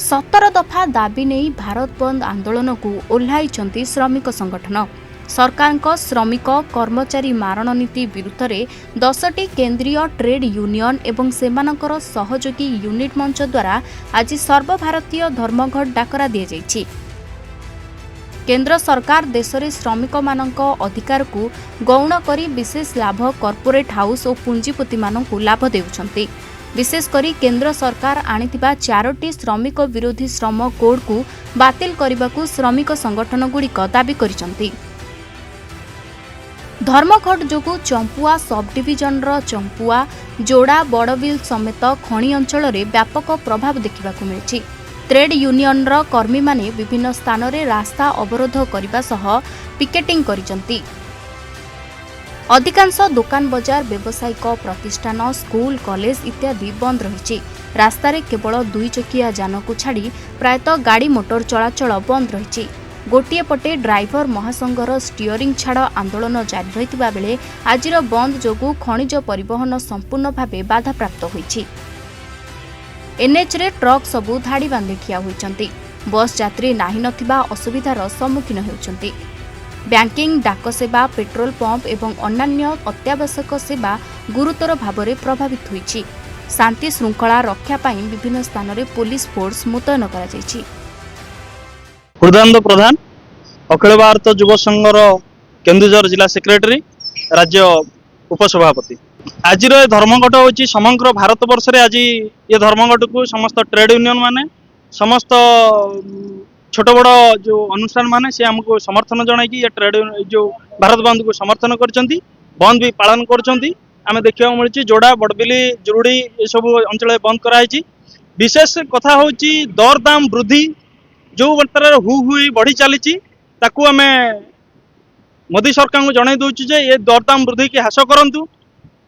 17 दफा दाबी नहीं भारत बंद आंदोलन को ओह्लाइछन्ति श्रमिक संगठन। सरकार श्रमिक कर्मचारी मारण नीति विरुद्ध में 10टी केंद्रीय ट्रेड यूनियन एवं सेमानकर सहयोगी यूनिट मंच द्वारा आज सर्वभारतीय धर्मघट डाकरा दी जाइछि। केंद्र सरकार देश में श्रमिक मानक अधिकार को गौण करी विशेष लाभ कॉर्पोरेट हाउस और पुंजीपति मानकु लाभ देउछन्ति। विशेषकर केंद्र सरकार आनिथिबा 4टी श्रमिक विरोधी श्रम कोड को बातिल करने श्रमिक संगठन गुड़िक दाबी करिसंति। धर्मघट जोगु चंपुआ सब डिविजन चंपुआ जोड़ा बड़बिल समेत खणी अंचल में व्यापक प्रभाव देखा मिली। ट्रेड यूनियन कर्मी माने विभिन्न स्थान में रास्ता अवरोध करने सह पिकेटिंग करिसंति। अधिकांश दुकान बजार व्यावसायिक प्रतिष्ठान स्कूल कॉलेज इत्यादि बंद रही। रास्तार केवल 2 चकिया जान को छाड़ी प्रायतः गाड़ी मोटर चलाचल बंद रही। गोटे पटे ड्राइवर महासंघर स्टीयरिंग छाड़ आंदोलन जारी रही बेले आज बंद जोगु खनिज परिवहन संपूर्ण भाव बाधाप्राप्त होइछि। एनएच रे ट्रक सबु धाड़ी बांधि ठिया होइछन्ति। बस यात्री नाही नथिबा असुविधार सम्मुखीन हेउछन्ति। बैंकिंग डाक सेवा पेट्रोल पंप एवं अन्यान्य अत्यावश्यक सेवा गुरुतर भाव में प्रभावित होइछि। शांति श्रृंखला रक्षा पाई विभिन्न स्थान में पुलिस फोर्स मुतयन करा जाइछि। हृदयानंद प्रधान अखिल भारत युव संघर केन्दुझर जिला सेक्रेटरी राज्य उपसभापति। आज धर्मघट होची समग्र भारत वर्ष रे। आज ये धर्मघट को समस्त ट्रेड यूनियन माने समस्त छोट बड़ जो अनुष्ठान माने से हमको समर्थन जनाई ये ट्रेड जो भारत बंद को समर्थन करछंती। बंद भी पालन करछंती। आमे देखिया मिलछि जोड़ा बड़बिली जुरुडी ये सब अंचल बंद कराई। विशेष कथा होची दर दाम वृद्धि जो मात्रा हु बढ़ी चली ताकू आमे मोदी सरकार को जनाई दउछि जे ये दरदाम वृद्धि के ह्रास करंतु।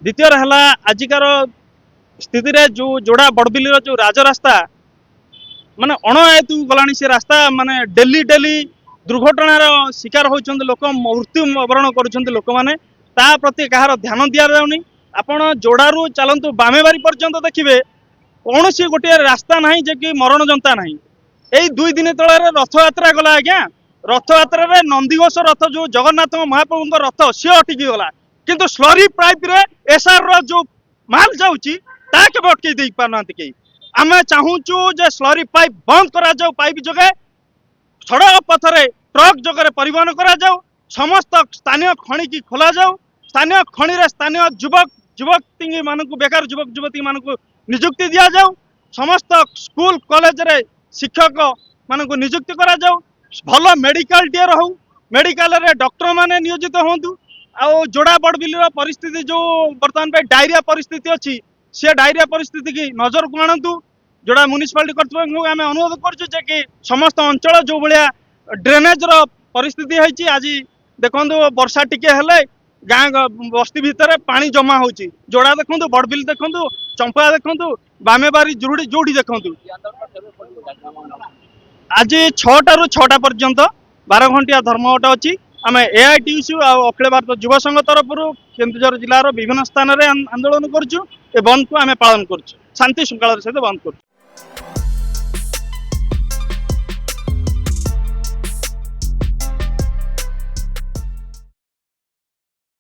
द्वितीय है आजिकार स्थिति रे जो जोड़ा बड़बिली जो राजरास्ता माने अणआयतु गलानी से रास्ता माने डेली डेली दुर्घटनार शिकार होइछन्ते लोक मृत्यु वरण करुछन्ते लोक माने ता प्रति कहार ध्यान दिया जाउनी। आपण जोड़ारू चलंतु बामेबारी पर्यंत देखिबे कौन सी गोटे रास्ता नहीं जे कि मरण जनता नहीं। यही 2 दिन तले रथ यात्रा गला आज्ञा। रथ यात्रा रे नंदीघोष रथ जो जगन्नाथ महाप्रभु रथ सी अटकी गला किंतु स्लरी पाइप रे एसआर रो जो माल जाउची ता के अटके दे पारनांती के। आमे चाहूचु जे स्लरी पाइप बंद करा जाऊ। पाइप जगह सड़क पथरे ट्रक जगह परिवहन करा जाऊ। समस्त स्थानीय खणी की खोला जाऊ। स्थानीय खणी रे स्थानीय युवक युवती मानकु बेकार युवक युवती मानकु नियुक्ति दिया जाऊ। समस्त स्कूल कॉलेज रे शिक्षक मानकु नियुक्ति करा जाऊ। भल मेडिकल टे रहू। मेडिकल रे डॉक्टर माने नियोजित होंतु। आ जोड़ा बड़बिली परिस्थिति जो बर्तमान पे डायरिया परिस्थिति अच्छी से डायरिया परिस्थिति की नजर को आणतु। जोड़ा म्युनिसिपालिटी कर्तृपक्ष को आम अनुरोध कर कि समस्त अंचल जो भाया ड्रेनेज परिस्थिति है आज देखो वर्षा टिके हेले गाँ बस्ती भितर पानी जमा होची। जोड़ा देखु बड़बिल देखु चंपा देखु बामेबारी जुरुडी जोड़ी देखु आज 6टा ରୁ 6टा पर्यंत 12 घंटिया धर्मघट अच्छी। आम एआईटीयूसी अखिल भारत युव संघ तरफ केन्दुझर जिलार विभिन्न स्थान में आंदोलन करुँ। बंद को आम पालन करुँ। शांति श्रृंखला सहित बंद करुँ।